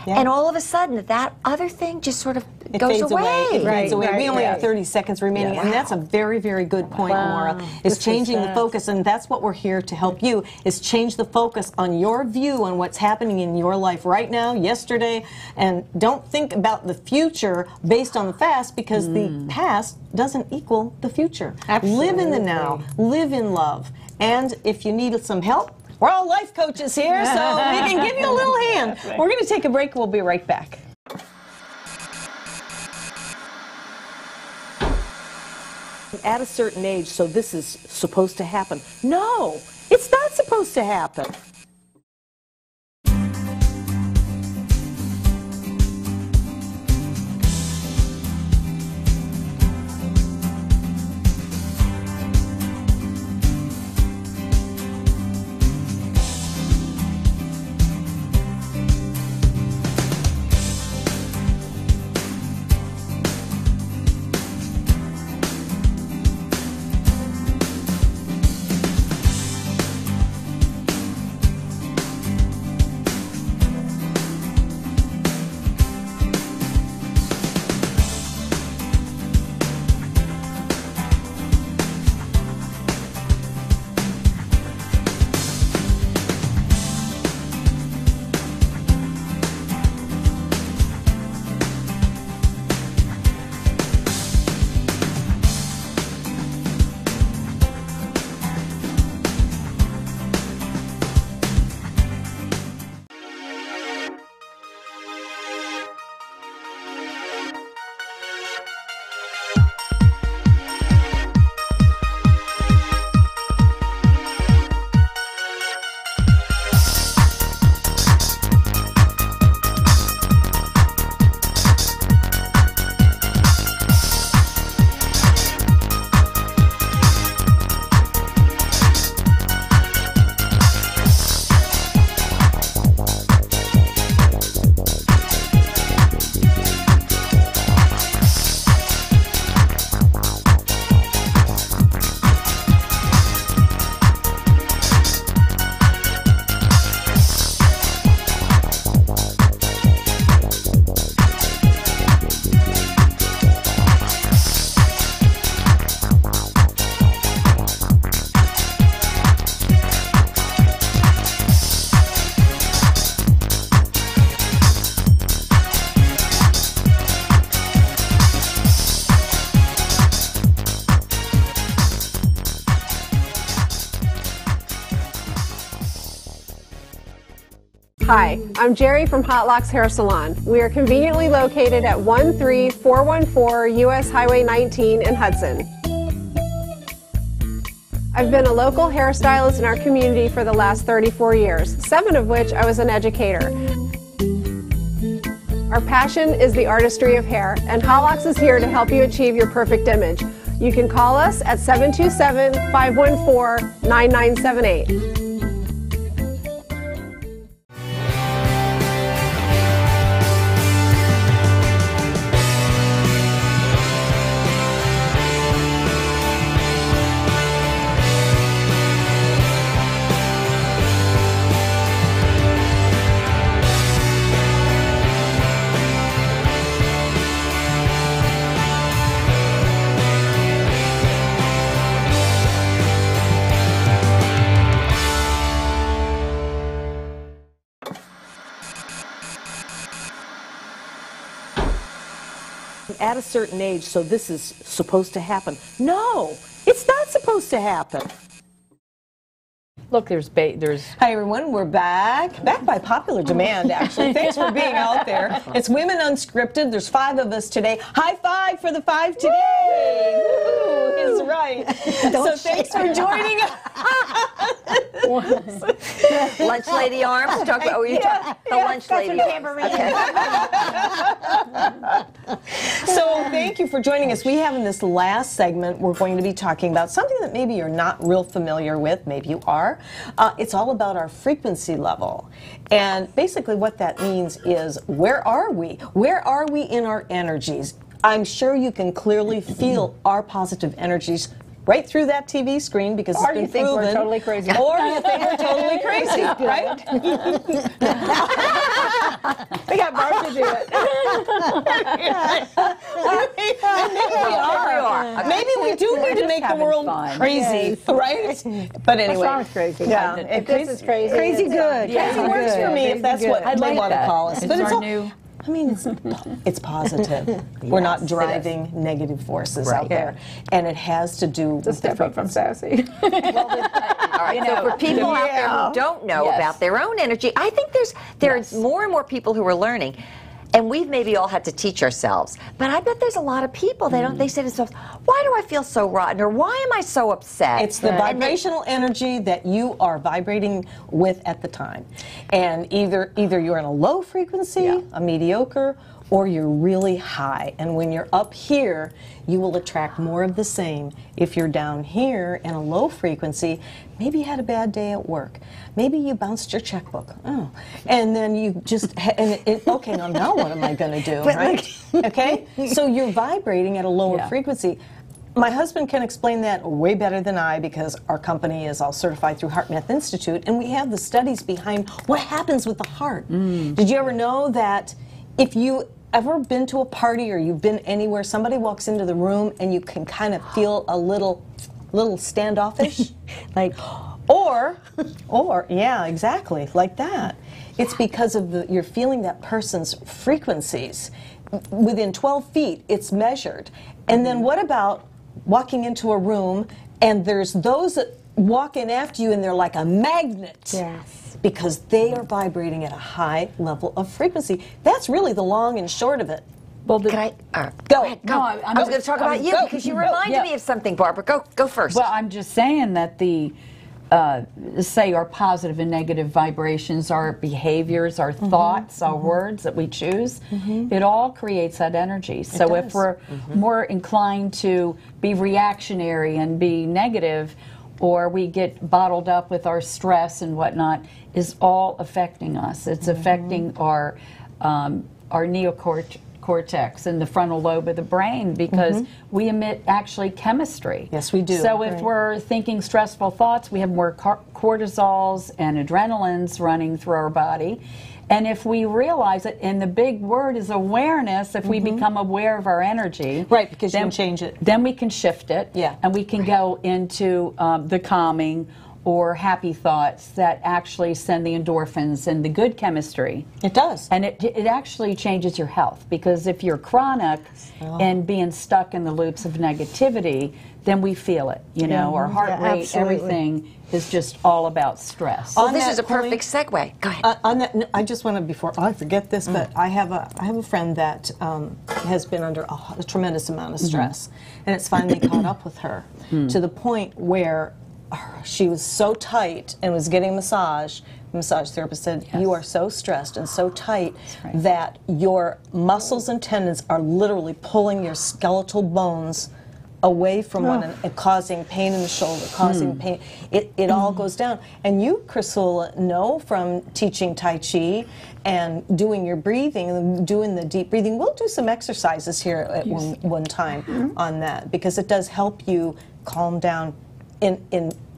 Yeah. And all of a sudden, that other thing just sort of It goes fades away. It fades away. Right, We only have right. 30 seconds remaining, and that's a very, very good point, Maura, is changing the focus, and that's what we're here to help you, is change the focus on your view on what's happening in your life right now, yesterday, and don't think about the future based on the past, because the past doesn't equal the future. Live in the now, live in love, and if you need some help, we're all life coaches here, so we can give you a little hand. We're going to take a break. We'll be right back. At a certain age, so this is supposed to happen. No, it's not supposed to happen. Hi, I'm Jerry from Hot Locks Hair Salon. We are conveniently located at 13414 US Highway 19 in Hudson. I've been a local hairstylist in our community for the last 34 years, 7 of which I was an educator. Our passion is the artistry of hair, and Hot Locks is here to help you achieve your perfect image. You can call us at 727-514-9978. at a certain age, so this is supposed to happen. No, it's not supposed to happen. Look, there's Hi everyone, we're back by popular demand actually. Thanks for being out there. It's Women Unscripted. There's 5 of us today. High five for the 5 today. Woo, is right. So thanks for joining us. Lunch lady arms. Talk about the lunch lady arms. Okay. So thank you for joining us. We have in this last segment, we're going to be talking about something that maybe you're not real familiar with. Maybe you are. It's all about our frequency level. And basically what that means is, where are we? Where are we in our energies? I'm sure you can clearly feel our positive energies right through that TV screen, because it's been proven. Or you think we're totally crazy. Or you think we're totally crazy, right? We got Barb to do it. Maybe we are. Maybe we do need to make the world crazy, right? But anyway. What's wrong with crazy? Yeah. If this is crazy. Crazy good. Crazy works for me, if that's what they want to call us. It's our new. I mean, it's positive. We're not driving negative forces out there. And it has to do with Just step up from sassy. All right, so for people out there who don't know about their own energy, I think there's more and more people who are learning. And we've maybe all had to teach ourselves. But I bet there's a lot of people, they say to themselves, why do I feel so rotten? Or why am I so upset? It's the vibrational energy that you are vibrating with at the time. And either you're in a low frequency, a mediocre, or you're really high. And when you're up here, you will attract more of the same. If you're down here in a low frequency, maybe you had a bad day at work. Maybe you bounced your checkbook. Oh. And then you just, okay, now what am I going to do, right? Okay? So you're vibrating at a lower frequency. My husband can explain that way better than I, because our company is all certified through Heart Math Institute, and we have the studies behind what happens with the heart. Did you ever know that if you ever been to a party or you've been anywhere, somebody walks into the room and you can kind of feel a little standoffish? Like, or yeah, exactly, like that. It's because of you're feeling that person's frequencies. Within 12 feet, it's measured. And then what about walking into a room and there's those that walk in after you and they're like a magnet? Yes. Because they are vibrating at a high level of frequency. That's really the long and short of it. Well, Can I? Go. Go. No, I was going to talk about you because you reminded me of something, Barbara. Go first. Well, I'm just saying that say our positive and negative vibrations, our behaviors, our thoughts, our words that we choose, it all creates that energy. So if we're more inclined to be reactionary and be negative, or we get bottled up with our stress and whatnot, is all affecting us. It's affecting our neocortex and the frontal lobe of the brain, because we emit actually chemistry. Yes, we do. So if we're thinking stressful thoughts, we have more cortisols and adrenalines running through our body. And if we realize it, and the big word is awareness, if we become aware of our energy, right, because you can change it. Then we can shift it, and we can go into the calming or happy thoughts that actually send the endorphins and the good chemistry. It does. And it actually changes your health, because if you're chronic and being stuck in the loops of negativity, then we feel it. You know, our heart rate, everything is just all about stress. Well, this is a perfect segue. Go ahead. On that, I just want to, before I forget this, but I have a friend that has been under a tremendous amount of stress, and it's finally caught up with her to the point where she was so tight and was getting a massage. The massage therapist said, you are so stressed and so tight that your muscles and tendons are literally pulling your skeletal bones away from one another, and causing pain in the shoulder, causing pain. It all goes down. And you, Chrysula, know from teaching Tai Chi and doing your breathing and doing the deep breathing. We'll do some exercises here at one time on that, because it does help you calm down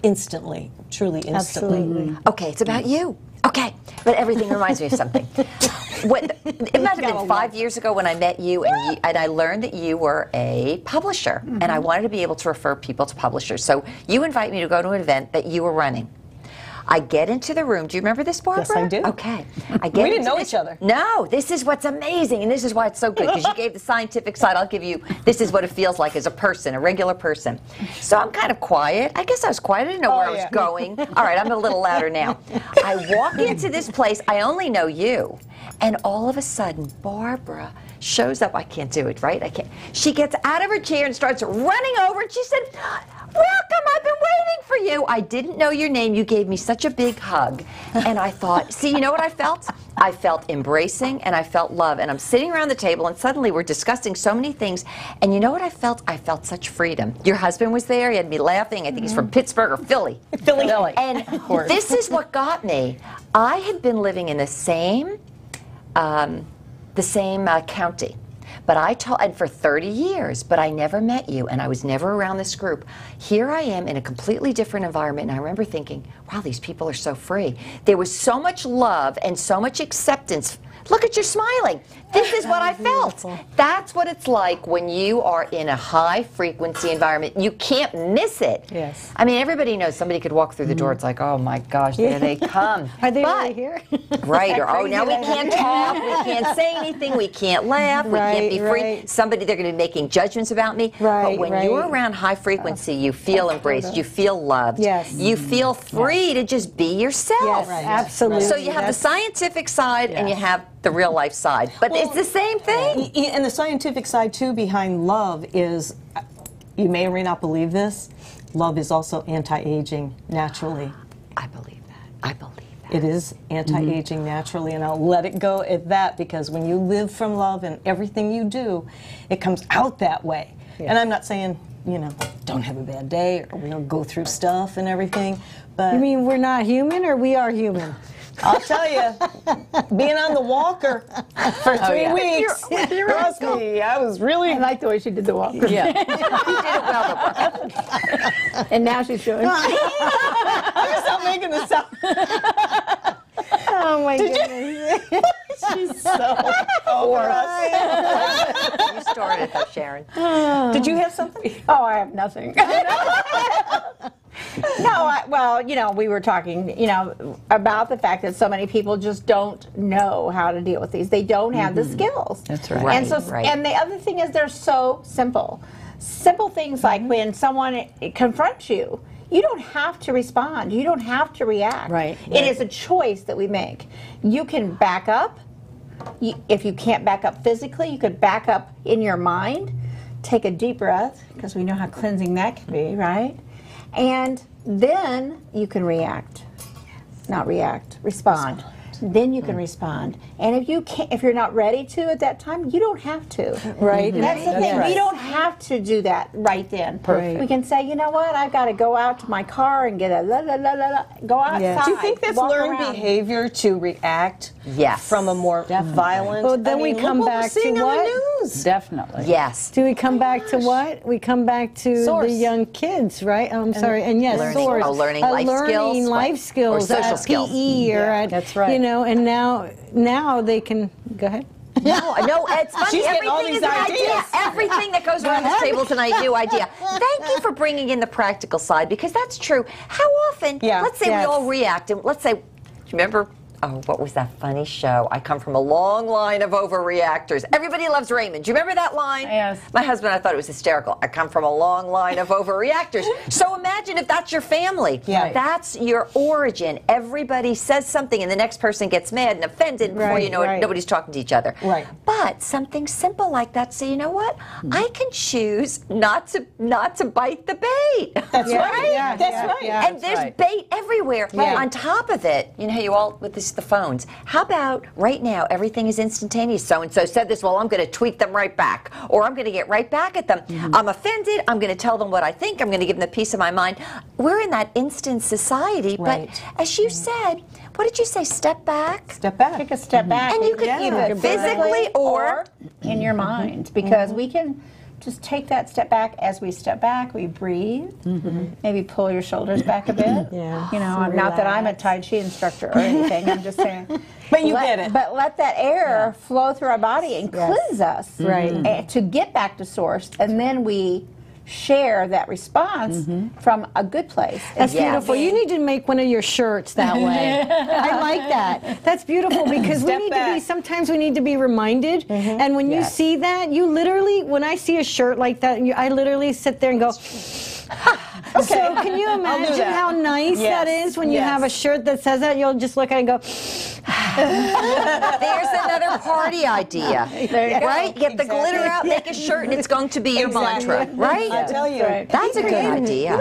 instantly, truly instantly. Absolutely. Okay, it's about you. Okay, but everything reminds me of something. It might have been 5 years ago when I met you, and I learned that you were a publisher, and I wanted to be able to refer people to publishers. So you invite me to go to an event that you were running. I get into the room. Do you remember this, Barbara? Yes, I do. Okay. I get We didn't into know this- each other. No, this is what's amazing, and this is why it's so good, because you gave the scientific side. I'll give you, this is what it feels like as a person, a regular person. So I'm kind of quiet. I guess I was quiet. I didn't know where I was going. All right, I'm a little louder now. I walk into this place. I only know you. And all of a sudden, Barbara shows up. I can't do it, right? I can't. She gets out of her chair and starts running over, and she said, "Welcome, I've been waiting for you." I didn't know your name. You gave me such a big hug. And I thought, see, you know what I felt? I felt embracing and I felt love. And I'm sitting around the table and suddenly we're discussing so many things. And you know what I felt? I felt such freedom. Your husband was there. He had me laughing. I think he's from Pittsburgh or Philly. Philly. And this is what got me. I had been living in the same county. But I told, and for 30 years, but I never met you, and I was never around this group. Here I am in a completely different environment, and I remember thinking, wow, these people are so free. There was so much love and so much acceptance. Look at you smiling. This is what I felt. That's what it's like when you are in a high-frequency environment. You can't miss it. Yes. I mean, everybody knows somebody could walk through the door. It's like, oh my gosh, there they come. Are they But- really here? Right, or oh, Crazy now we that- can't talk, we can't say anything, we can't laugh, we can't be free. Right. Somebody, they're going to be making judgments about me. But Right, when right. you're around high frequency, you feel embraced, you feel loved. Yes. You feel free to just be yourself. Yes, absolutely. So you have the That's- scientific side and you have the real life side. But it's the same thing. And the scientific side, too, behind love is, you may or may not believe this, love is also anti-aging naturally. I believe that. I believe that. It is anti-aging naturally, and I'll let it go at that, because when you live from love and everything you do, it comes out that way. And I'm not saying, you know, don't have a bad day or we'll go through stuff and everything, but You mean we're not human, or we are human? I'll tell you, being on the walker for 3 weeks, trust me, I was really... I like the way she did the walk. Yeah. You did it well, Deborah. And now she's showing. Stop making this sound. Oh my goodness. She's so over us. You started it though, Sharon. Did you have something? Oh, I have nothing. Well, you know, we were talking, you know, about the fact that so many people just don't know how to deal with these. They don't have the skills. That's right. And so, Right. and the other thing is, they're so simple. Simple things like when someone confronts you, you don't have to respond. You don't have to react. Right. It is a choice that we make. You can back up. If you can't back up physically, you could back up in your mind. Take a deep breath, because we know how cleansing that can be, right? And then you can react. Not react, respond. Then you can respond. And if you can't, if you're not ready to at that time, you don't have to. Right. That's the thing. right. We don't have to do that right then. Perfect. We can say, you know what, I've got to go out to my car and get a go outside. Yes. Do you think that's walk learned around. behavior to react Yes. from a more violent? Well, then I we mean, come look what back we're seeing to on what? the news. Definitely. Yes. Do we come back to what? We come back to Source. the young kids, right? I'm sorry, and yes, Learning. source. Oh, learning life skills. Learning life Or skills social at skills. PE or at, That's right. you know, and now they can, go ahead. No, it's funny. She's getting all Everything these is an idea. ideas. Everything that goes around this table tonight, new idea. Thank you for bringing in the practical side, because that's true. How often, Yeah. let's say Yes. we all react, and let's say, do you remember, oh, what was that funny show? I come from a long line of overreactors. Everybody loves Raymond. Do you remember that line? Yes. My husband, I thought it was hysterical. I come from a long line of overreactors. So imagine if that's your family. Yeah. That's your origin. Everybody says something and the next person gets mad and offended. Before you Right, know it, right. nobody's talking to each other. Right. But something simple like that, so you know what? I can choose not to bite the bait. That's Yeah, right. yeah, That's yeah, right. yeah. And there's right. bait everywhere. Right. On top of it, you know how you all with the phones. How about right now everything is instantaneous? So and so said this. Well, I'm going to tweet them right back, or I'm going to get right back at them. I'm offended. I'm going to tell them what I think. I'm going to give them the peace of my mind. We're in that instant society. Right. But as you said, what did you say? Step back. Step back. Take a step back. And you could either physically or in your mind, because we can just take that step back. As we step back, we breathe. Maybe pull your shoulders back a bit. Yeah. You know, not that I'm a Tai Chi instructor or anything. I'm just saying. But you get it. But let that air flow through our body and cleanse us. Right. To get back to source, and then we share that response from a good place. That's Yes. beautiful. You need to make one of your shirts that way. I like that. That's beautiful because Step we need to back. be, sometimes we need to be reminded. And when you see that, you literally, when I see a shirt like that, I literally sit there and go, So can you imagine that. how nice that Yes. is when you Yes. have a shirt that says that? You'll just look at it and go, There's another party idea. There you go. Right? Get the glitter out, make a shirt, and it's going to be your mantra. Right? I tell you, right. That's a good idea.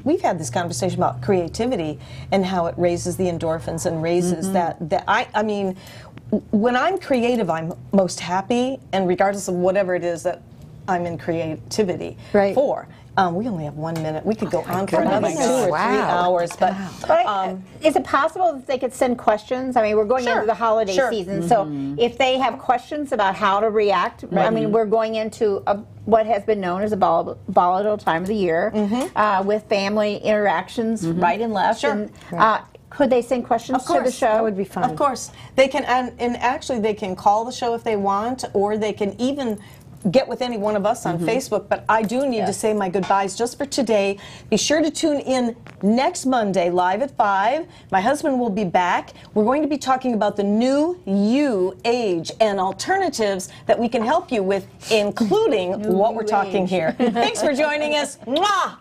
We've had this conversation about creativity and how it raises the endorphins and raises that I mean, when I'm creative, I'm most happy, and regardless of whatever it is that I'm in creativity Right. for. We only have 1 minute. We could go on for another goodness. 2 or 3 Wow. hours, but Is it possible that they could send questions? I mean, we're going Sure. into the holiday Sure. season, so if they have questions about how to react, I mean, we're going into what has been known as a volatile time of the year with family interactions right and left. Sure. And, could they send questions to the show? that would be fun. Of course. They can, and actually they can call the show if they want, or they can even get with any one of us on Facebook. But I do need to say my goodbyes just for today. Be sure to tune in next Monday, live at 5. My husband will be back. We're going to be talking about the new you age and alternatives that we can help you with, including what we're talking here. Thanks for joining us. Mwah!